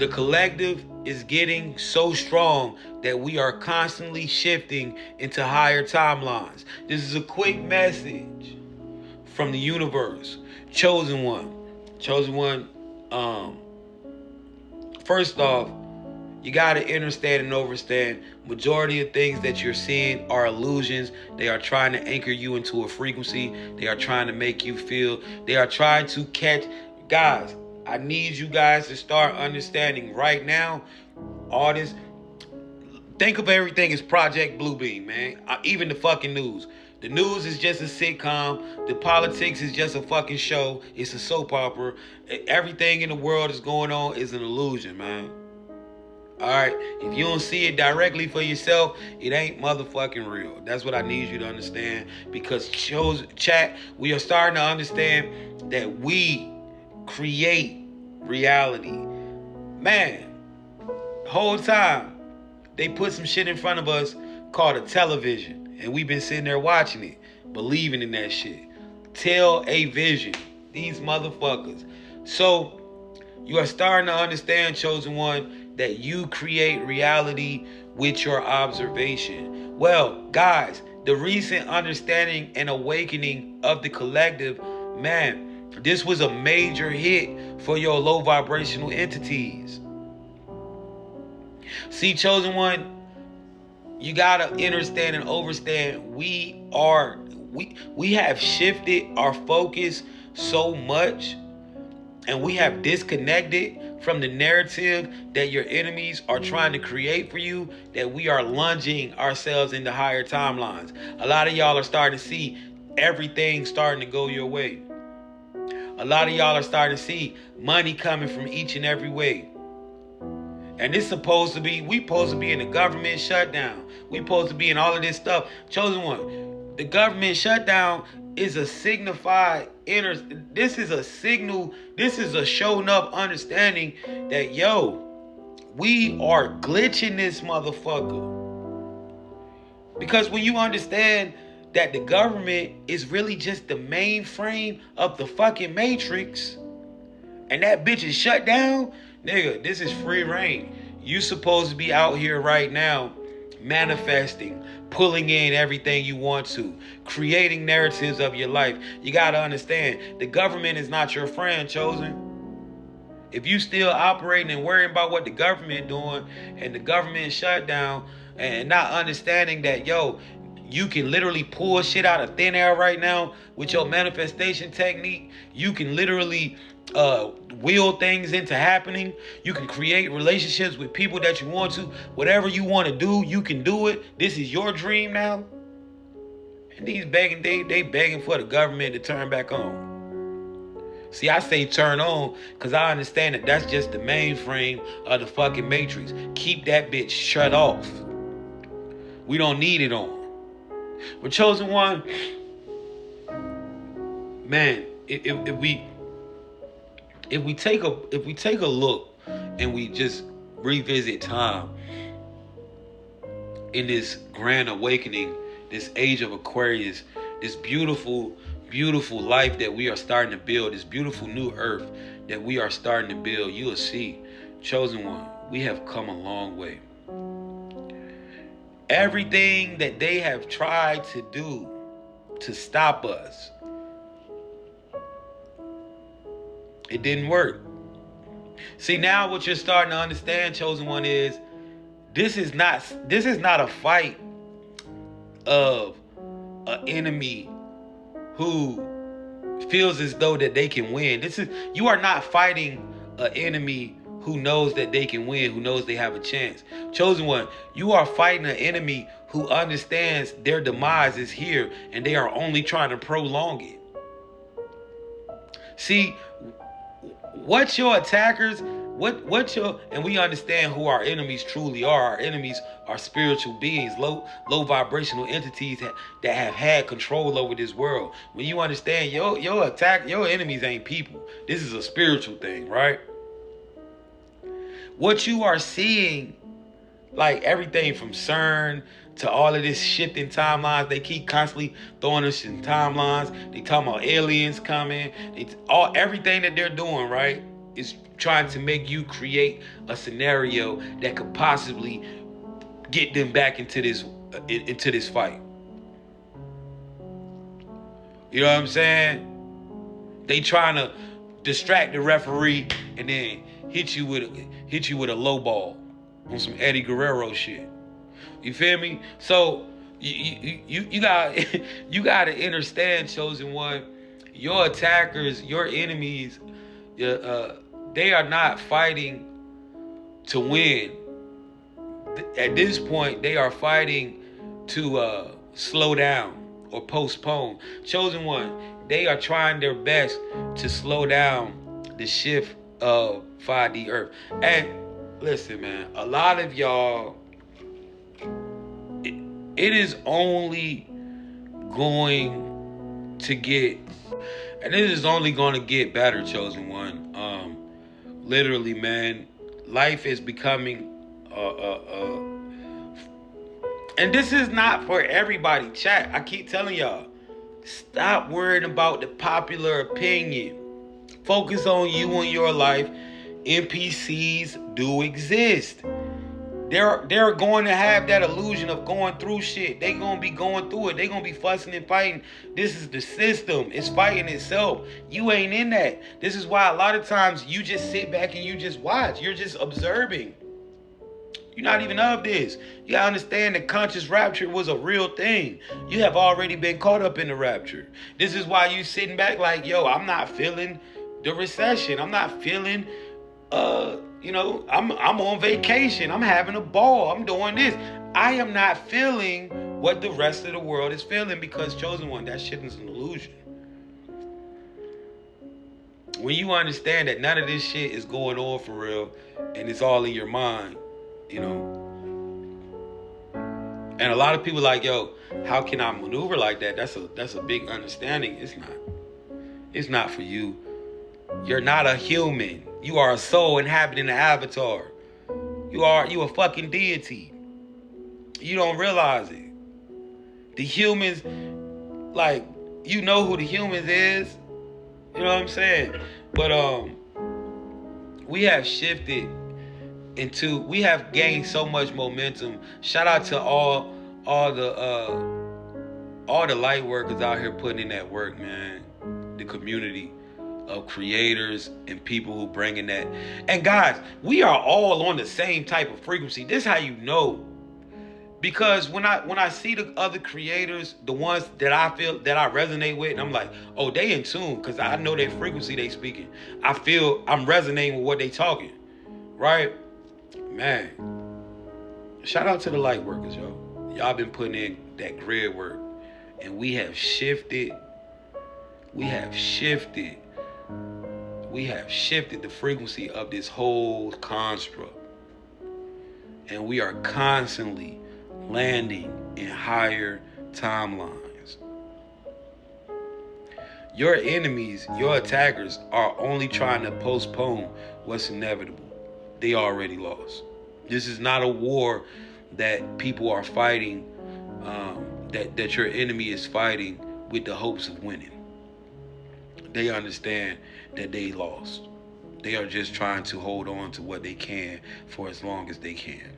The collective is getting so strong that we are constantly shifting into higher timelines. This is a quick message from the universe. Chosen one. Chosen one, first off, you got to understand and understand majority of things that you're seeing are illusions. They are trying to anchor you into a frequency. They are trying to make you feel. They are trying to catch. Guys, I need you guys to start understanding right now all this. Think of everything as Project Bluebeam, man. Even the fucking news. The news is just a sitcom. The politics is just a fucking show. It's a soap opera. Everything in the world is going on is an illusion, man. Alright? If you don't see it directly for yourself, it ain't motherfucking real. That's what I need you to understand. Because chat, we are starting to understand that we create reality. Man, the whole time, they put some shit in front of us called a television. And we've been sitting there watching it, believing in that shit. Tell a vision. These motherfuckers. So, you are starting to understand, chosen one, that you create reality with your observation. Well, guys, the recent understanding and awakening of the collective, man, this was a major hit for your low vibrational entities. See, chosen one, you gotta understand and understand we have shifted our focus so much, and we have disconnected from the narrative that your enemies are trying to create for you, that we are lunging ourselves into higher timelines. A lot of y'all are starting to see everything starting to go your way. A lot of y'all are starting to see money coming from each and every way. And this supposed to be, we supposed to be in a government shutdown. We supposed to be in all of this stuff. Chosen one, the government shutdown is a signified this is a signal, this is a showing up understanding that, yo, we are glitching this motherfucker. Because when you understand that the government is really just the mainframe of the fucking matrix, and that bitch is shut down, nigga, this is free reign. You supposed to be out here right now manifesting, pulling in everything you want to, creating narratives of your life. You got to understand, the government is not your friend, chosen. If you still operating and worrying about what the government doing and the government shut down and not understanding that, yo, you can literally pull shit out of thin air right now with your manifestation technique. You can literally will things into happening. You can create relationships with people that you want to. Whatever you want to do, you can do it. This is your dream now. And these begging, they begging for the government to turn back on. See, I say turn on because I understand that that's just the mainframe of the fucking matrix. Keep that bitch shut off. We don't need it on. But chosen one, man, if we take a look and we just revisit time in this grand awakening, this age of Aquarius, this beautiful, beautiful life that we are starting to build, this beautiful new earth that we are starting to build, you will see, chosen one, we have come a long way. Everything that they have tried to do to stop us, it didn't work. See, now what you're starting to understand, chosen one, is this is not a fight of an enemy who feels as though that they can win. You are not fighting an enemy who knows that they can win, who knows they have a chance. Chosen one, you are fighting an enemy who understands their demise is here and they are only trying to prolong it. See, what your attackers, and we understand who our enemies truly are. Our enemies are spiritual beings, low vibrational entities that have had control over this world. When you understand your enemies ain't people. This is a spiritual thing, right? What you are seeing, like everything from CERN to all of this shifting timelines, they keep constantly throwing us in timelines. They talking about aliens coming. Everything that they're doing, right, is trying to make you create a scenario that could possibly get them back into this fight. You know what I'm saying? They trying to distract the referee and then hit you with a low ball on some Eddie Guerrero shit. You feel me? So you got you got to understand, chosen one. Your attackers, your enemies, they are not fighting to win. At this point, they are fighting to slow down or postpone. Chosen one, they are trying their best to slow down the shift of 5D Earth. And listen, man, a lot of y'all, it is only going to get, and it is only going to get better, chosen one. Literally, man, life is becoming and this is not for everybody. Chat, I keep telling y'all, stop worrying about the popular opinion. Focus on you and your life. NPCs do exist. They're going to have that illusion of going through shit. They gonna be going through it. They gonna be fussing and fighting. This is the system. It's fighting itself. You ain't in that. This is why a lot of times you just sit back and you just watch. You're just observing. You're not even of this. You gotta understand that conscious rapture was a real thing. You have already been caught up in the rapture. This is why you sitting back like, yo, I'm not feeling the recession. I'm not feeling I'm on vacation. I'm having a ball. I'm doing this. I am not feeling what the rest of the world is feeling because, chosen one, that shit is an illusion. When you understand that none of this shit is going on for real and it's all in your mind, you know. And a lot of people like, yo, how can I maneuver like that? That's a big understanding. It's not. It's not for you. You're not a human. You are a soul inhabiting an avatar. You a fucking deity. You don't realize it. The humans, like, you know who the humans is. You know what I'm saying? But we have shifted into, we have gained so much momentum. Shout out to all the light workers out here putting in that work, man. The community of creators and people who bring in that. And guys, we are all on the same type of frequency. This is how you know. Because when I see the other creators, the ones that I feel that I resonate with, and I'm like, oh, they in tune, because I know their frequency they speaking. I feel I'm resonating with what they talking. Right? Man. Shout out to the light workers, yo. Y'all been putting in that grid work. And we have shifted. We have shifted the frequency of this whole construct. And we are constantly landing in higher timelines. Your enemies, your attackers are only trying to postpone what's inevitable. They already lost. This is not a war that people are fighting, that your enemy is fighting with the hopes of winning. They understand that they lost. They are just trying to hold on to what they can for as long as they can.